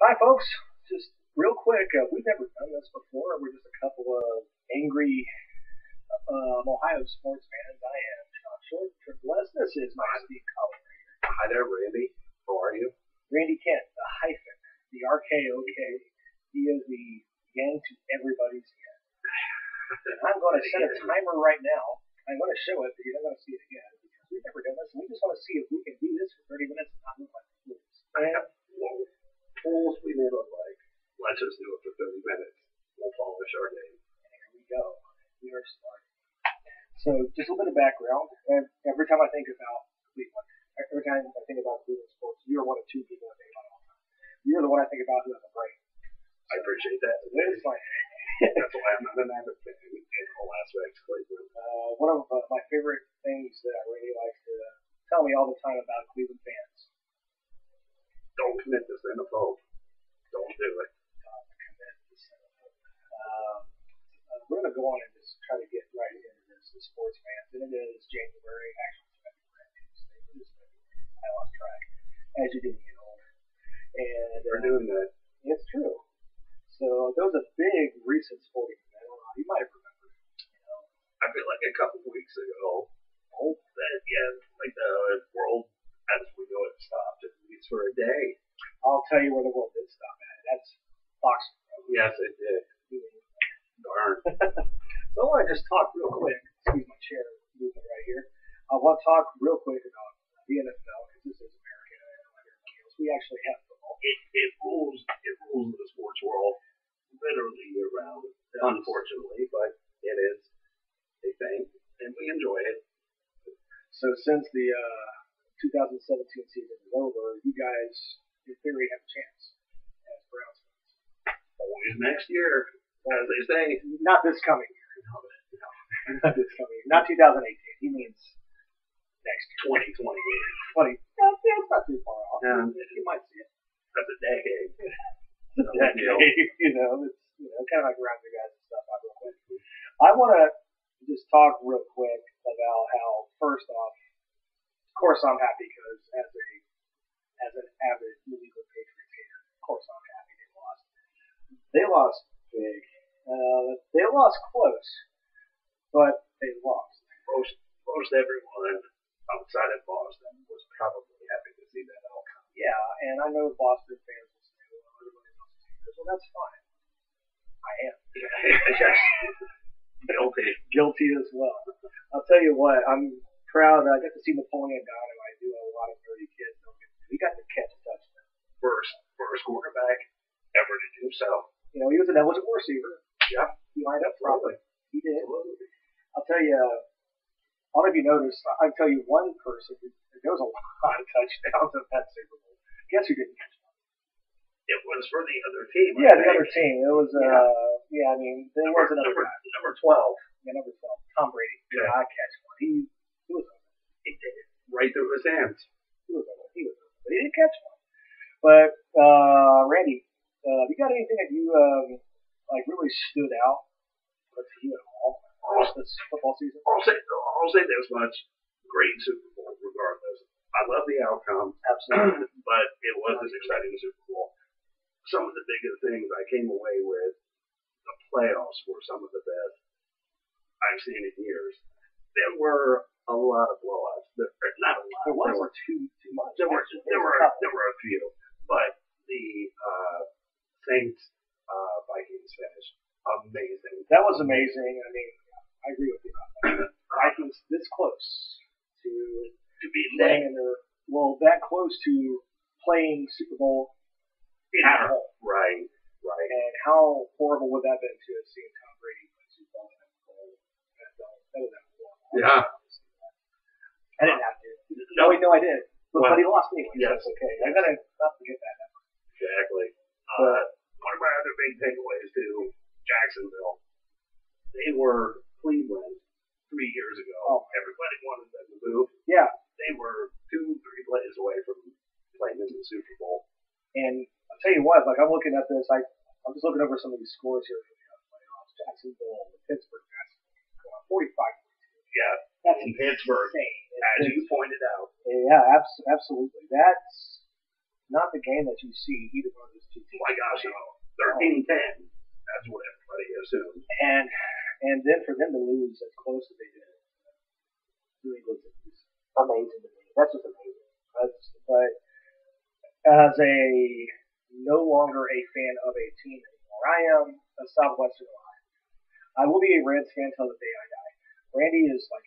Hi, folks. Just real quick, we've never done this before. We're just a couple of angry Ohio sports fans. I am Shawn Short. This is my esteemed colleague right here, Hi there, Randy. How are you? Randy Kent, the hyphen, the RKOK. He is the yang to everybody's yen. And I'm going to set a timer right now. I'm going to show it, but you're not going to see it again because we've never done this. And we just want to see if we can do this for 30 minutes and not look like fools. And Fools we may look like. Let's just do it for 30 minutes. We'll polish our game. here we go. We are smart. So just a little bit of background. Every time I think about Cleveland, every time I think about Cleveland sports, you're one of two people I think about all the time. You're the one I think about who has a brain. I appreciate that. It's like That's why I'm not an avid fan in all aspects of Cleveland. one of my favorite things that I really like to tell me all the time about Cleveland fans. Don't commit to xenophobe. Don't do it. We're going to go on and just try to get right into this, the sports fans. And it is January, actually February. I lost track, as you do get older. And We're doing that. it's true. So there was a big recent sporting event. I don't know, you might have remembered. I feel like a couple weeks ago, like the world as we know it stopped at least for a day. I'll tell you where the world did stop at. That's boxing. Yes, it did. Darn. So I want to just talk real quick. Excuse my chair movement right here. I want to talk real quick about the NFL because this is America and everybody else. We actually have football. It rules the sports world literally year round, unfortunately, but it is a thing, and we enjoy it. So since the 2017 season is over, you guys, in theory, have a chance as Browns fans. Always next year, as they say. Not this coming year. Not this coming year. Not 2018. He means next year. 2028. It's not too far off. You might see it. That's a decade. It's a decade. It's kind of like round your guys' stuff out real quick. I want to just talk real quick about how, first off, of course I'm happy because as an avid New England Patriots hater, of course I'm happy they lost. They lost big. They lost close, but they lost. Most everyone outside of Boston was probably happy to see that outcome. Yeah, and I know Boston fans will say, well, everybody else is haters. Well, that's fine. I am. Guilty as well. I'll tell you what, I'm proud. I got to see Napoleon Dynamite. I do a lot of nerdy kids. We got to catch a touchdown. First quarterback ever to do so. He was an eligible receiver. Yeah. He lined up properly. He did. Absolutely. I'll tell you, I don't know if you noticed, I'll tell you one person, there was a lot of touchdowns in that Super Bowl. Guess who didn't catch one? It was for the other team. Yeah, the other team. It was, there was another guy. Number 12. Yeah, number 12. Tom Brady. Yeah. Did not catch one. He was over. He did it right through his hands. He was over. But he didn't catch one. But, Randy, you got anything that you, really stood out to you at all this football season? I'll say this much. Great Super Bowl, regardless. I love the outcome. Absolutely. But it was an exciting Super Bowl. Some of the biggest things I came away with, the playoffs were some of the best I've seen in years. There were a lot of blowouts. Not a lot. There wasn't too much. There were a few, but the Saints Vikings finish amazing. That was amazing. I mean, I agree with you about that. Vikings this close to be playing that close to playing Super Bowl at home. Right. And how horrible would that have been to have seen Tom Brady play Super Bowl in that bowl? That would have been horrible. Yeah. I didn't have to. No, I did. But he lost anyway, so that's okay. I gotta not forget that number. Exactly. One of my other big takeaways too, Jacksonville. They were Cleveland 3 years ago. Oh. Everybody wanted them to move. Yeah. They were 2-3 plays away from playing in the Super Bowl. And I'll tell you what, I'm looking at this, I'm just looking over some of these scores here for the playoffs. Jacksonville, Pittsburgh, 45-42. Yeah. That's in Pittsburgh, insane. as you pointed out. Yeah, absolutely. not the game that you see either one of those two teams. My gosh, no. 13-10. That's what everybody assumed. And then for them to lose as close as they did, really was amazing to me. That's just amazing. But as a no longer a fan of a team anymore, I am a Southwestern Ohio. I will be a Reds fan till the day I die. Randy is like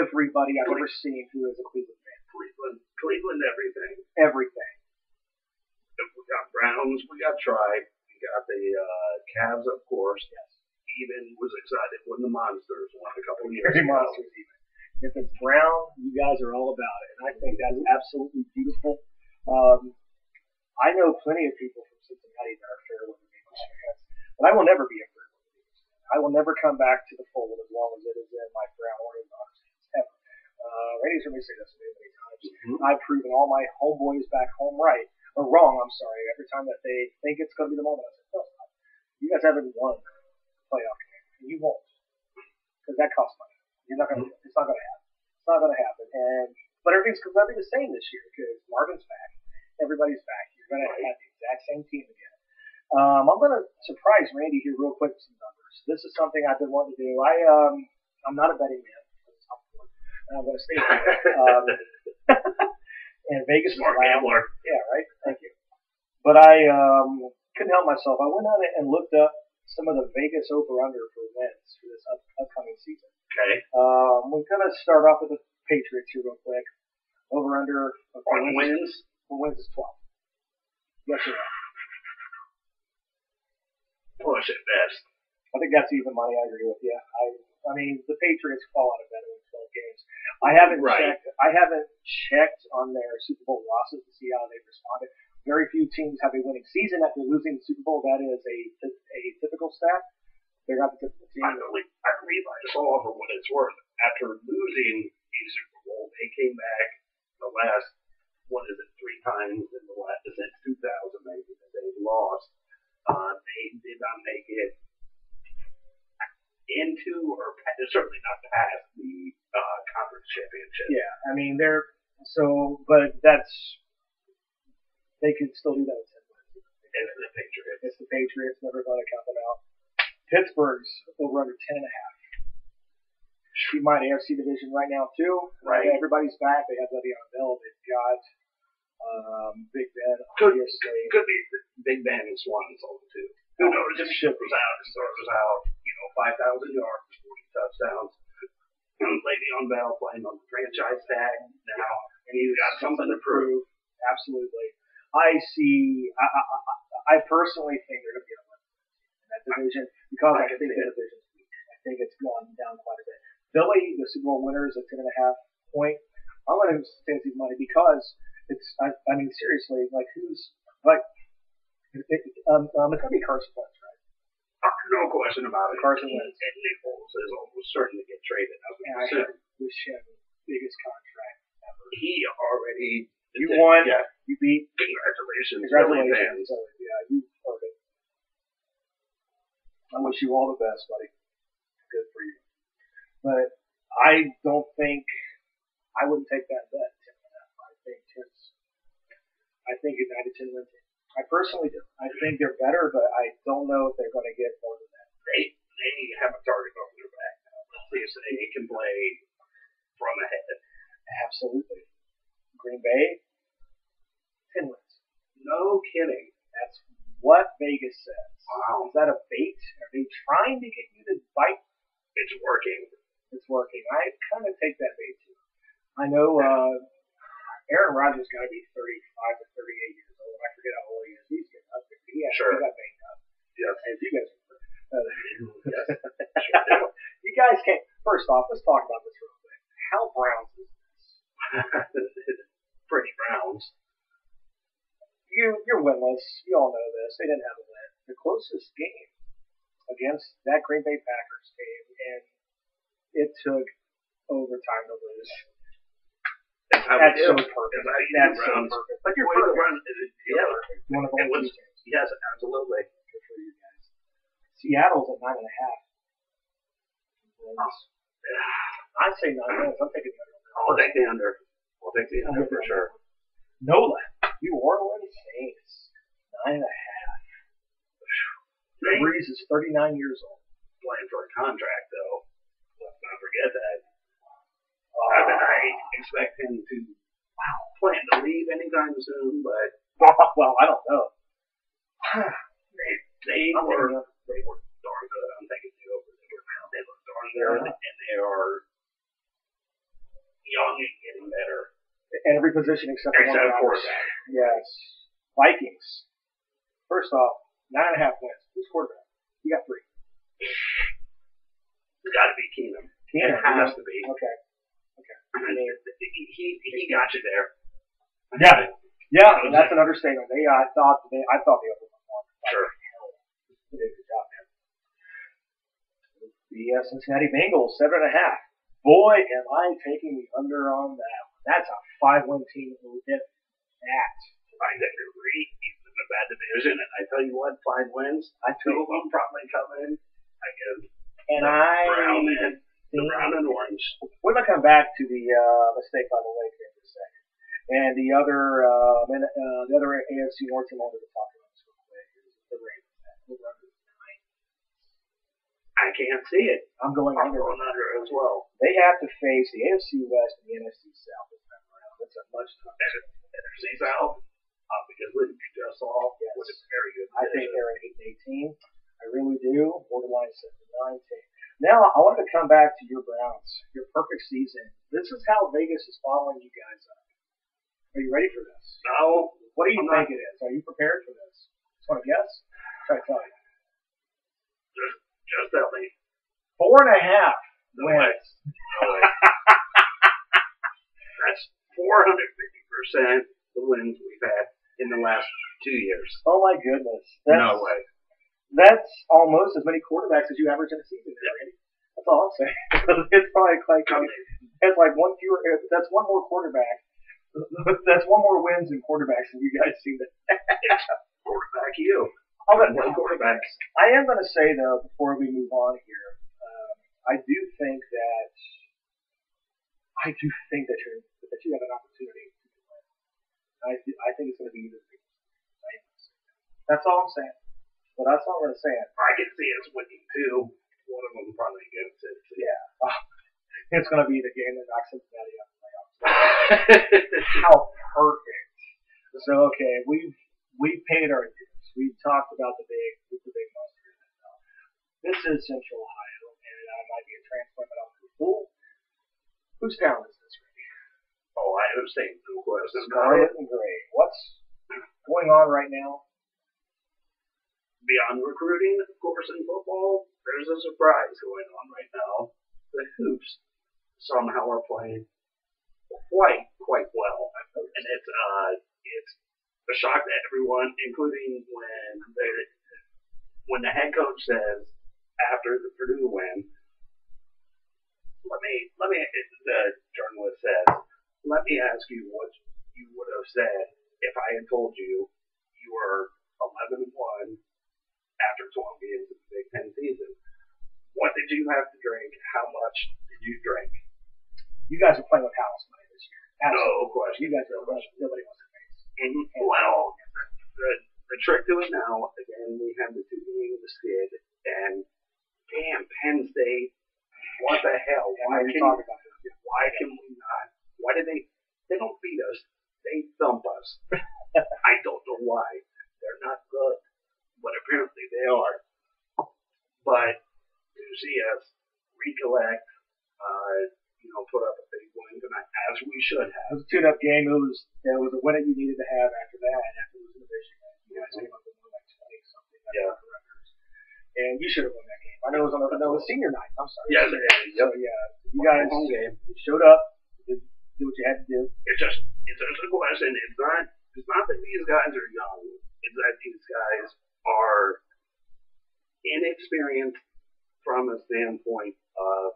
everybody I've ever seen who is a Cleveland fan. Cleveland, everything. Everything. We got Browns, we got Tribe, we got the Cavs, of course. Yes. Even was excited when the Monsters won a couple of years Very ago. Monsters even. If it's brown, you guys are all about it. And I think that's absolutely beautiful. I know plenty of people from Cincinnati that are fair weather Eagles fans, but I will never be a fair weather Eagles fan. I will never come back to the fold as long as it is in my brown or in Dodgers hands, ever. Randy's heard me say this many times. Mm-hmm. I've proven all my homeboys back home right, or wrong, I'm sorry, every time that they think it's going to be the moment. I said, no, it's not. You guys haven't won a playoff game, and you won't, because that costs money. You're not going to. It's not going to happen. It's not going to happen. But everything's going to be the same this year because Marvin's back. Everybody's back. You're going to have the exact same team again. I'm going to surprise Randy here real quick with some numbers. This is something I've been wanting to do. I'm not a betting man. I'm going to stay there. And Vegas is gambler. Yeah, right. Thank you. But I couldn't help myself. I went on it and looked up some of the Vegas over/under for wins for this upcoming season. Okay. We're going to start off with the Patriots here real quick. Over/under for wins. For wins is 12. Yes or no? Push at best. I think that's even money. I agree with you. I mean, the Patriots fall out of bed in 12 games. I haven't checked on their Super Bowl losses to see how they've responded. Very few teams have a winning season after losing the Super Bowl. That is a typical stat. They're not the typical team. I believe I saw for what it's worth. After losing a Super Bowl, they came back the last, 3 times in the last, since 2000 maybe that they've lost. They did not make it into, or certainly not past, the conference championship. Yeah, I mean, but they could still do that with 10 wins. It's the Patriots. It's the Patriots, never going to count them out. Pittsburgh's over/under 10.5. She might AFC division right now too. Right. Everybody's back. They have Le'Veon Bell. They've got Big Ben. Obviously, could be Big Ben and Shawn too. Who knows? If he goes out, 5,000 yards, 40 touchdowns. Le'Veon Bell playing on the franchise tag now, and he's got something to prove. Absolutely. I personally think they're going to be able to win in that division because I think the division's weak. I think it's gone down quite a bit. Philly, the Super Bowl winner, is a 10.5 point. I'm going to fancy money because it's. I mean, seriously, like who's like? It's going to be Carson Wentz, right? No question about it. Carson Wentz. And Nick Foles is almost certain to get traded. I wish him biggest contract ever. He already. You won. Yeah. You beat. Congratulations. Congratulations. So, yeah, you earned it. I wish you all the best, buddy. Good for you. But I don't think I wouldn't take that bet. I think United 10 wins. I personally do. I think they're better, but I don't know if they're going to get more than that. They have a target on their back now. They can play from ahead. Absolutely. Green Bay 10 wins. No kidding. That's what Vegas says. Wow. Is that a bait? Are they trying to get you to bite? It's working. It's working. I kind of take that bait too. I know Aaron Rodgers got to be 35 to 38 years old. I forget how old he is. He's getting up there. He got banged up. Yes. If you guys yes. Sure. You guys can't. First off, let's talk about this real quick. How Browns is this? Pretty Browns. You're winless. You all know this. They didn't have a win. The closest game against that Green Bay Packers team, and it took overtime to lose. That's so perfect. That's so perfect. But you're perfect. Yeah. One of the teams. Yes, absolutely. Good for you guys. Seattle's at 9.5. I'd say 9 wins. I'm taking the under. I'll take the under. I'll take the under for sure. NOLA. New Orleans Saints, 9.5. They Breeze is 39 years old. playing for a contract, though. Let's not forget that. I expect him to plan to leave anytime soon, but Well, I don't know. they were darn good. I'm taking you over. They look darn good, and they are young and getting better. In every position except for one. quarterback. Yes. Vikings. First off, 9.5 wins. Who's quarterback? You got 3. It's got to be Keenum. Keenum. It has to be. Okay. I mean, he got you there. Yeah. Yeah, that's an understatement. I thought they overperformed. Sure. They did a good job, man. The Cincinnati Bengals, 7.5. Boy, am I taking the under on that one. That's a 5-win team that will hit that. I agree. He's in a bad division, and I tell you what, 5 wins. Two of them probably come in. I guess. And the brown and orange. We're going to come back to the mistake by the lake here in a second. And the other AFC North team I wanted to talk about this real quick is the Ravens. Over under 9. I can't see it. I'm going under as well. They have to face the AFC West and the NFC South this time around. It's a much tougher. NFC South, because what you just saw was a very good I think they're an 8-18. I really do. Borderline 7-9 team. Now, I wanted to come back to your Browns, your perfect season. This is how Vegas is following you guys up. Are you ready for this? No. What do you think it is? Are you prepared for this? Just want to guess? Try to tell you. Just tell me. 4.5 No way. wins. No way. That's 450% the wins we've had in the last 2 years. Oh my goodness. No way. That's almost as many quarterbacks as you average in a season, Randy. That's all I'm saying. It's probably it's like one fewer. That's one more quarterback. That's one more wins in quarterbacks than you guys seem to. Quarterback you. Quarterbacks. I am going to say though, before we move on here, I do think that you have an opportunity to win. I think it's going to be either. That's all I'm saying. But that's all I'm going to say. I can see us winning too. One of them probably against it. Yeah. It's going to be the game that knocks Cincinnati out of the playoffs. How perfect. So, okay, we've paid our dues. We've talked about the big monster in NFL. This is Central Ohio, and I might be a transplant, but I'm a fool. Whose town is this, Randy? Ohio State. Scarlet and Gray. What's going on right now? Beyond recruiting, of course, in football, there's a surprise going on right now. The Hoops somehow are playing quite well, and it's a shock to everyone, including when the head coach says after the Purdue win, the journalist says, let me ask you what you would have said if I had told you you were 11-1 after 12 games of the Big Ten season. What did you have to drink? How much did you drink? You guys are playing with house money this year. No question. You guys are nobody wants to face. Mm-hmm. Well, the trick to it now, again, we have the 2 games of skid, and damn, Penn State, what the hell? Why can we not? Why did they don't beat us? They thump us. I don't know why. They're not good, but apparently they are. But to see us recollect, put up a big win tonight, as we should have. It was a tune-up game. It was a win that you needed to have after that, after losing to Michigan. You guys came up with more like 20-something. Yeah. And you should have won that game. I know it was on the senior night. I'm sorry. Yes, it is. So, yeah, you guys showed up, did what you had to do. It's just a question. It's not that these guys are young. It's that these guys are inexperienced from a standpoint of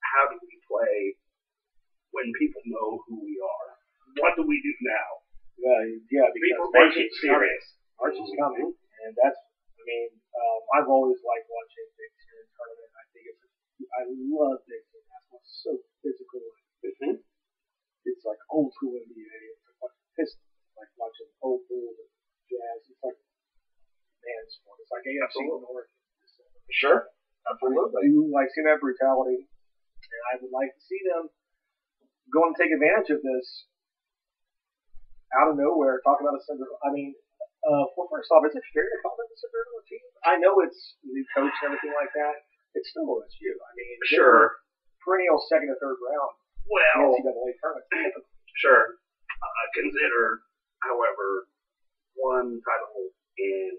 how do we play when people know who we are. What do we do now? Yeah, because people take it serious. March is coming, and that's. I've always liked watching Big Ten tournament. I love Big Ten basketball. It's so physical. Mm-hmm. It's like old school NBA. It's like watching Pistons, like watching old Bulls, in sport. It's like AFC North. Sure. Absolutely. You like seeing that brutality, and I would like to see them go and take advantage of this out of nowhere. Talk about a Cinderella. I mean, well, first off, is it fair to call them a Cinderella team? I know it's new coach and everything like that. It's still OSU. I mean, sure. Perennial second or third round. Well, NCAA tournament. Sure. Consider, however, one title in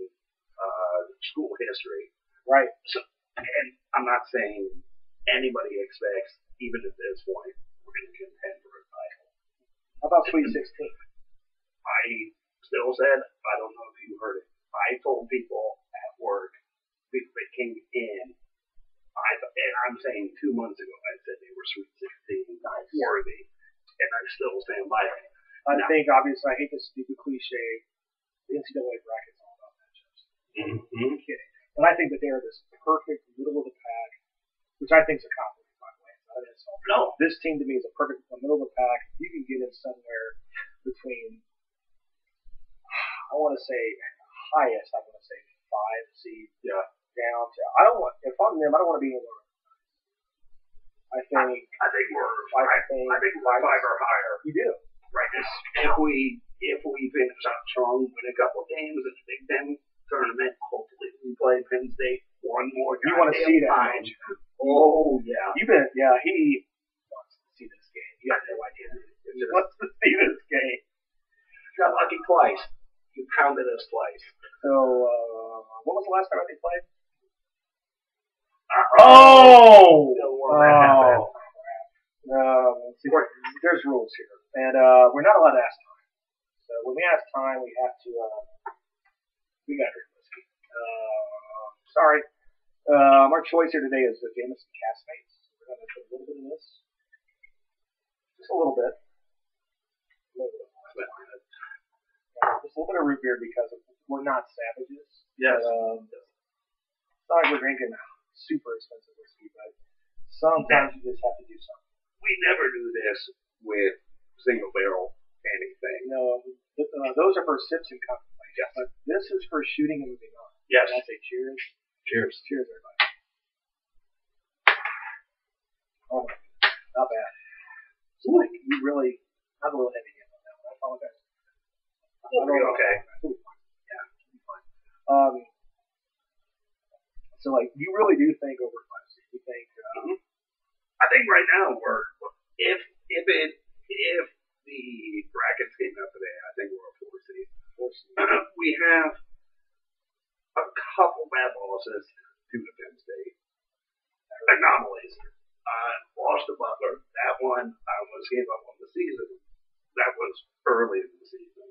school history. Right. So, and I'm not saying anybody expects, even at this point, we're going to contend for a title. How about Sweet 16? I still said, I don't know if you heard it, I told people at work, people that came in, and I'm saying 2 months ago, I said they were Sweet 16 worthy, and I still stand by it. I think, obviously, I hate this stupid cliche, the NCAA bracket's all about matchups. Mm-hmm. I'm kidding. But I think that they are this perfect middle of the pack, which I think is a compliment, by the way. No. This team to me is a perfect middle of the pack. You can get in somewhere between, I want to say, highest, I want to say 5 seed down to, if I'm them, I don't want to be in one. I think we're 5 or higher. You do. Right. If we finish out strong, win a couple games in the Big Ten tournament, hopefully we play Penn State one more time. You want to see that? Time. Oh yeah. He wants to see this game. You have no idea. He wants to see this game. Got lucky twice. You counted us twice. So, when was the last time they played? See, there's rules here, and we're not allowed to ask time. So when we ask time, we have to. We got to drink whiskey. Sorry. Our choice here today is the Jameson Castmates. We're going to put a little bit of this. Just a little bit. Just a little bit of root beer because we're not savages. Yes. But, it's not like we're drinking super expensive whiskey, but sometimes you just have to do something. We never do this with single barrel anything. No, those are for sips and contemplation. Yes. But this is for shooting and moving on. Yes. And I say cheers. Cheers. Cheers, everybody. Oh my goodness. Not bad. So, like, you really, I'm a little heavy handed on that one. I apologize. We'll be okay. We'll be fine. Yeah, we'll be fine. So, like, you really do think over 5 seed. You think, I think right now if the brackets came out today, I think we're a 4 seed. We have a couple bad losses to the Penn State. Anomalies. Lost to Butler. That one I almost gave up on the season. That was early in the season.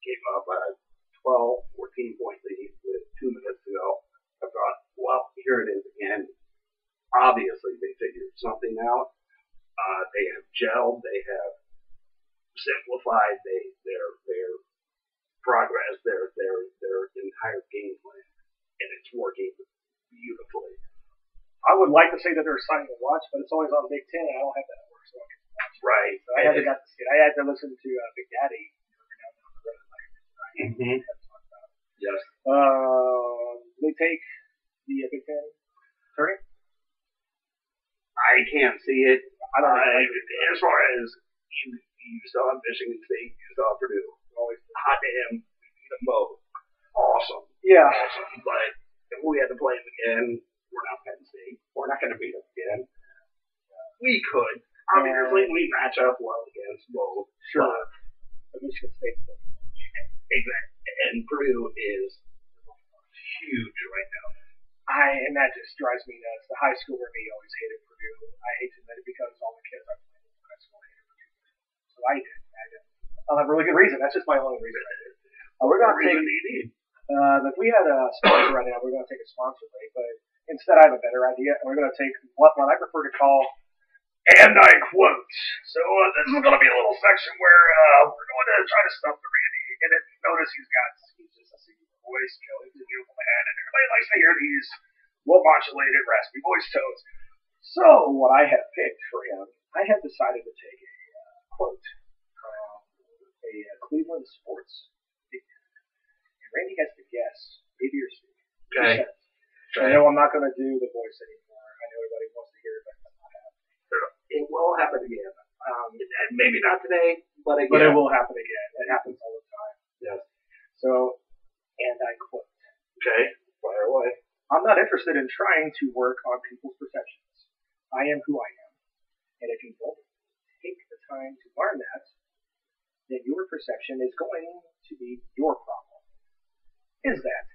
Gave up a 12, 14-point lead with 2 minutes to go. I thought, well, here it is again. Obviously, they figured something out. They have gelled. They have simplified their progress, their entire game plan, and it's working beautifully. I would like to say that they're exciting to watch, but it's always on Big Ten, and I don't have that network, so I can watch. Right. So I haven't got to see it. I had to listen to Big Daddy every now and then on the road. Mm-hmm. Yes. They take the Big Ten tournament. I can't see it. I don't know. As far as you still have Michigan State, you still have Purdue. Always hot damn, we beat them both. Awesome. Yeah. Awesome. But if we had to play them again, we're not Penn State. We're not going to beat them again. We could. Obviously, we match up well against both. Sure. But Michigan State's still exactly. And Purdue is huge right now. And that just drives me nuts. The high schooler me always hated Purdue. I hate to admit it because all the kids I played in high school hated Purdue. So I did. I don't have a really good reason. That's just my only reason I did. We're going to take. If we had a sponsor right now, we're going to take a sponsor break. But instead, I have a better idea, and we're going to take what I prefer to call and I quote. So this is going to be a little section where we're going to try to stump the Randy. And then notice he's just a singing voice. You know, he's a beautiful man, and everybody likes to hear these well-modulated, raspy voice tones. So what I have picked for him, I have decided to take a quote from a Cleveland sports figure. And Randy has to guess A, B, or C. Okay. I know I'm not going to do the voice anymore. I know everybody wants to hear it, but I'm not happening. It will happen again. Maybe not today, but again. But it will happen again. It happens all the time. Yes. So, and I quote. Okay. Fire away. I'm not interested in trying to work on people's perceptions. I am who I am. And if you don't take the time to learn that, then your perception is going to be your problem. Is that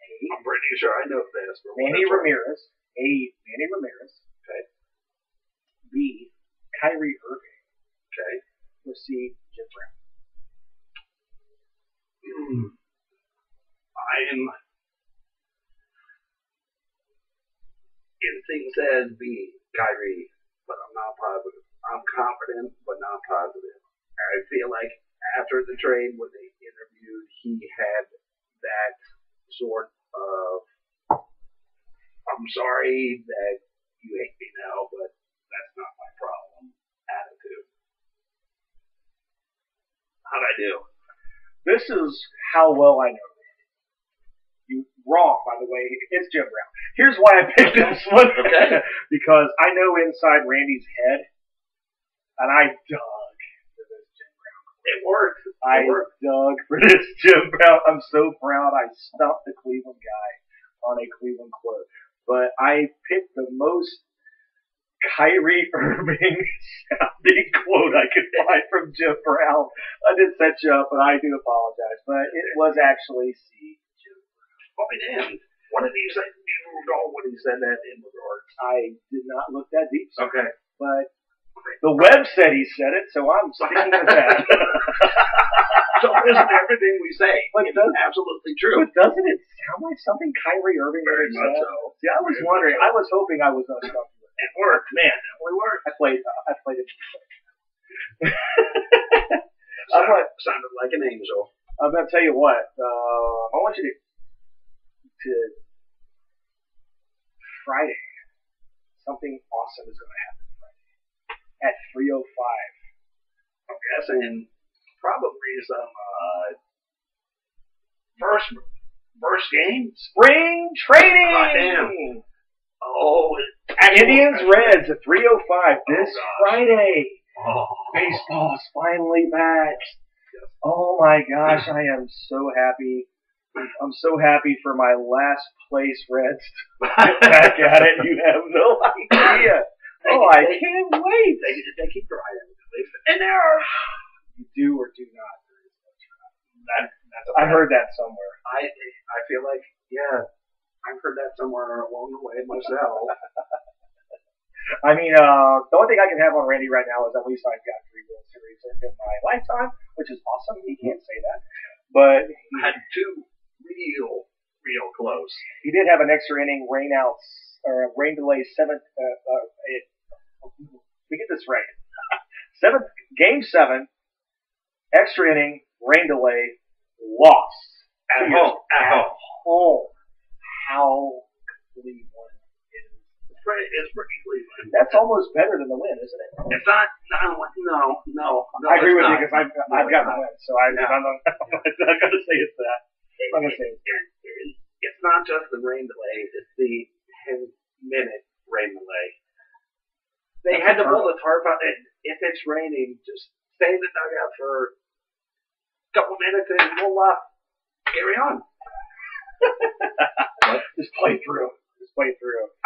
A. I'm pretty sure I know this. Manny Ramirez. A. Manny Ramirez. Okay. B. Kyrie Irving. Okay. Or C. Jim Brown. Instinct says B. Kyrie, but I'm not positive. I'm confident, but not positive. I feel like after the trade, when they interviewed, he had that sort of, I'm sorry that you hate me now, but that's not my problem attitude. How'd I do? This is how well I know Randy. You wrong, by the way. It's Jim Brown. Here's why I picked this one. Okay. Because I know inside Randy's head, and I dug for this Jim Brown. It worked. I dug for this Jim Brown. I'm so proud I stumped the Cleveland guy on a Cleveland quote. But I picked the most Kyrie Irving sounding quote I could find from Jim Brown. I did set you up, but I do apologize. But it was actually C. Jim Brown. Oh, damn. What did he say? Do you recall what he said that in regards? I did not look that deep. Okay. But the web said he said it, so I'm sticking with that. So isn't everything we say absolutely true? But doesn't it sound like something Kyrie Irving Very much said? so. See, I was wondering. I was hoping I was going to stump you. It worked, man. It really worked. I played it. Sounded like an angel. I'm going to tell you what. I want you to Friday. Something awesome is going to happen Friday at 3:05. I'm guessing probably some first game. Spring training. God damn. Oh, Indians Reds at 3:05 this Friday. Oh. Baseball's finally back. Oh my gosh, I am so happy. I'm so happy for my last place Reds to get back at it. You have no idea. I can't wait. They keep trying. And there are. You do or do not. That's I heard that somewhere. I feel like, yeah, I've heard that somewhere along the way myself. I mean, the only thing I can have on Randy right now is at least I've got 3 World Series in my lifetime, which is awesome. He can't say that. But he had 2 real close. He did have an extra inning rain delay 7th. We get this right. 7th, game 7, extra inning, rain delay, loss. At home. How Cleveland is. It's pretty Cleveland. That's almost better than the win, isn't it? It's not. No. I agree with you because I've got the win, so I'm not going to say it's that. I'm going to say it's not just the rain delay; it's the 10-minute rain delay. They had to pull the tarp out. If it's raining, just stay in the dugout for a couple minutes and we'll carry on. Just play through.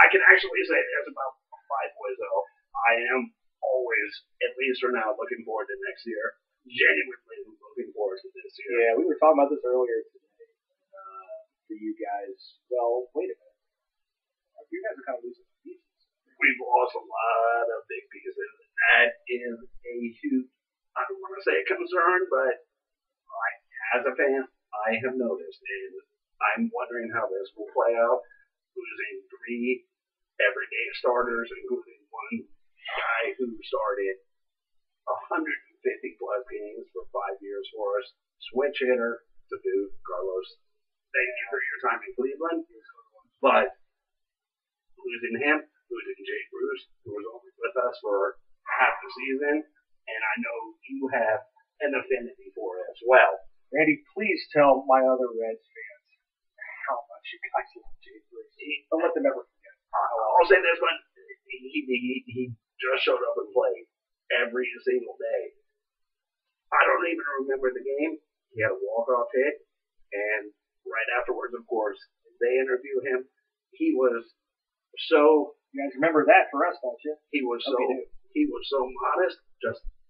I can actually say this about my boys, though. I am always, at least for now, looking forward to next year. Genuinely looking forward to this year. Yeah, we were talking about this earlier today. For you guys, well, wait a minute. You guys are kind of losing pieces. We've lost a lot of big pieces. That is a huge, I don't want to say a concern, but as a fan, I have noticed, and I'm wondering how this will play out. Losing 3 everyday starters, including one guy who started 150 plus games for 5 years for us. Switch hitter to boot, Carlos. Thank you for your time in Cleveland. But losing him, losing Jay Bruce, who was only with us for half the season, and I know you have an affinity for it as well. Randy, please tell my other Reds fans you guys love J3. Don't let them ever forget. I'll say this one. He just showed up and played every single day. I don't even remember the game. He had a walk-off hit, and right afterwards, of course, they interview him. He was so. You guys remember that for us, don't you? He was so modest.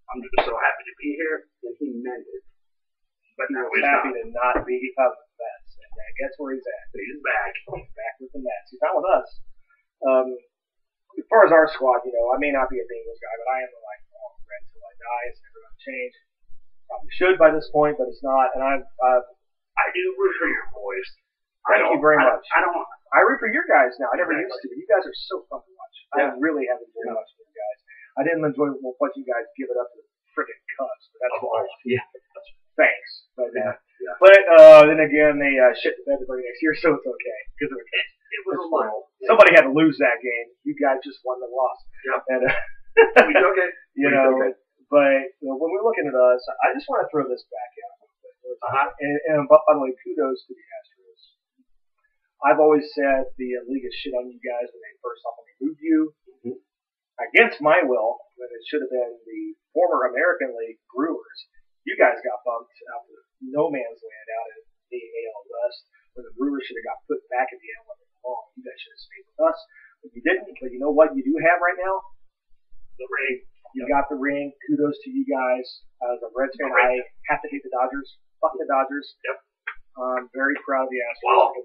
I'm just so happy to be here, and he meant it. But now he's happy to not be out of the Mets, and I guess where he's at. He's back. He's back with the Mets. He's not with us. As far as our squad, I may not be a Bengals guy, but I am a lifelong Red till I die. It's never going to change. Probably should by this point, but it's not. And I do root for your boys. Thank you very much. I root for your guys now. I never used to, but you guys are so fun to watch. I really have enjoyed watching you guys. I didn't enjoy watching you guys give it up to the frickin' Cubs, but that's why. Yeah. Thanks. But, yeah. But then again, they shit the bed the very next year, so it's okay. Because it was a little. Somebody had to lose that game. You guys just won the loss. Yep. And, we took it. But when we're looking at us, I just want to throw this back out. And by the way, kudos to the Astros. I've always said the league is shit on you guys when they first off moved you. Mm-hmm. Against my will, when it should have been the former American League Brewers. You guys got bumped out of no man's land out in the AL West, when the Brewers should have got put back in the AL West long. You guys should have stayed with us, but you didn't. But you know what you do have right now? The ring. You got the ring. Kudos to you guys. As a Reds fan, I have to hate the Dodgers. Fuck the Dodgers. Yep. I'm very proud of the Astros. Well, I'm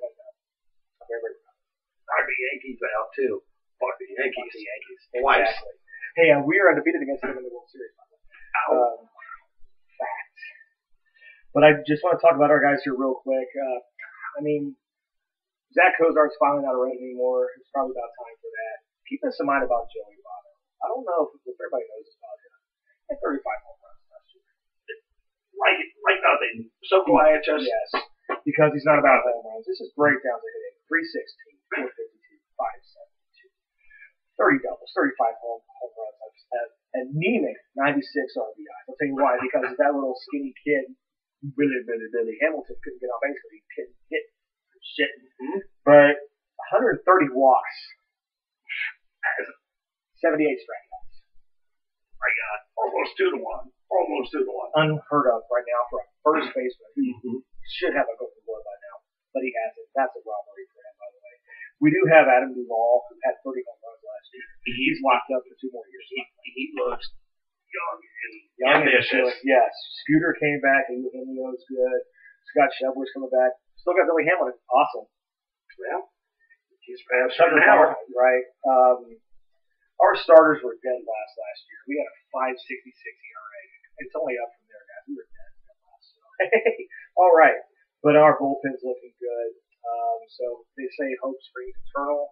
very, very proud. Knock the Yankees out too. Fuck the Yankees. Fuck the Yankees. Twice. Exactly. Hey, we are undefeated against them in the World Series. Fact. But I just want to talk about our guys here real quick. Zach Cozart's finally not a Red anymore. It's probably about time for that. Keep this in mind about Joey Votto. I don't know if everybody knows this about him. He had 35 home runs last year. Like nothing. So quiet, just. Yes. Because he's not about home runs. This is breakdowns of hitting. 316, 452, 572. 30 doubles, 35 home runs. Anemic 96 RBIs. I'll tell you why. Because that little skinny kid, Billy Hamilton, couldn't get on base because he couldn't hit shit. Mm-hmm. But 130 walks. 78 strikeouts. I got almost 2-1. Unheard of right now for a first baseman who should have a golden glove by now, but he hasn't. That's a robbery for him, by the way. We do have Adam Duvall, who had 30 home runs last year. He's locked up for 2 more years. He looks young and ambitious. Yes. Scooter came back, and Eugenio's good. Scott Shevler's coming back. Still got Billy Hamilton. Awesome. Yeah. He's fast now. Right. Our starters were dead last year. We had a 5.66 ERA. It's only up from there, guys. We were dead last. So. All right. But our bullpen's looking good. So they say hope springs eternal.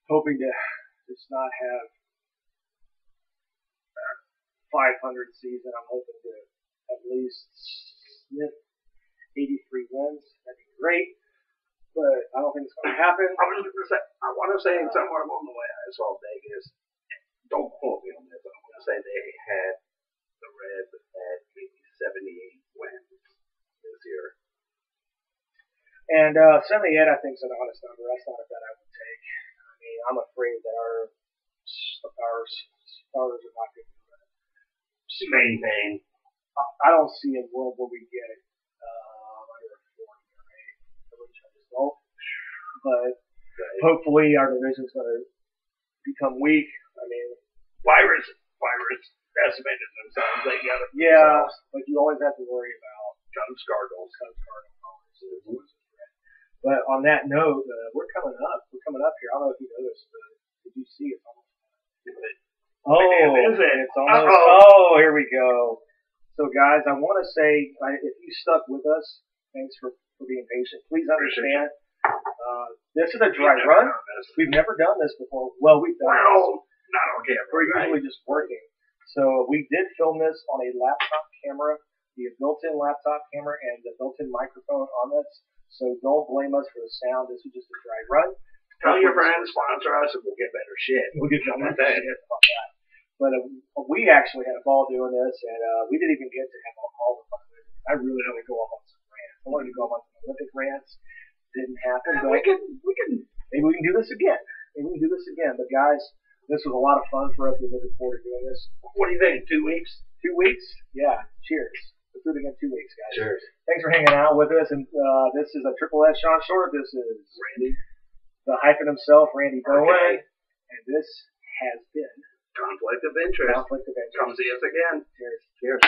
Hoping to just not have a 500 season. I'm hoping to at least sniff 83 wins. That'd be great. But I don't think it's going to happen. I want to say somewhere along the way I saw Vegas. Don't quote me on this. I'm going to say they had the Reds at maybe 78 wins this year. And 78, I think, is an honest number. That's not a bet I would take. I mean, I'm afraid that our starters are not going to do it. Maintain. I don't see a world where we get under a 40 ERA. But hopefully our division's going to become weak. I mean, virus decimated themselves. They got it. Yeah, but you always have to worry about Cubs, Cardinals. But on that note, we're coming up. We're coming up here. I don't know if you noticed, but did you see it's almost? It's almost. Oh, here we go. So, guys, I want to say, if you stuck with us, thanks for being patient. Please understand, this is a dry run. We've never done this before. Well, we've done this. Not on camera. We're usually just working. So we did film this on a laptop camera, the built-in laptop camera, and the built-in microphone on this. So don't blame us for the sound. This is just a dry run. Tell your friends, sponsor us, and we'll get better shit. We'll get better shit. But we actually had a ball doing this, and we didn't even get to have all the fun. I really want to go off on some rants. I wanted to go off on some Olympic rants. Didn't happen. Yeah, But we can. maybe we can do this again. But guys, this was a lot of fun for us. We're looking forward to doing this. What do you think? 2 weeks? 2 weeks? Yeah. Cheers. Let's do it again in 2 weeks, guys. Cheers. Thanks for hanging out with us. And this is a Triple S Shawn Short. This is Randy. The hyphen himself, Randy Bowen. Okay. And this has been Conflict of interest. Conflict of Interest. Come see us again. Cheers. Cheers.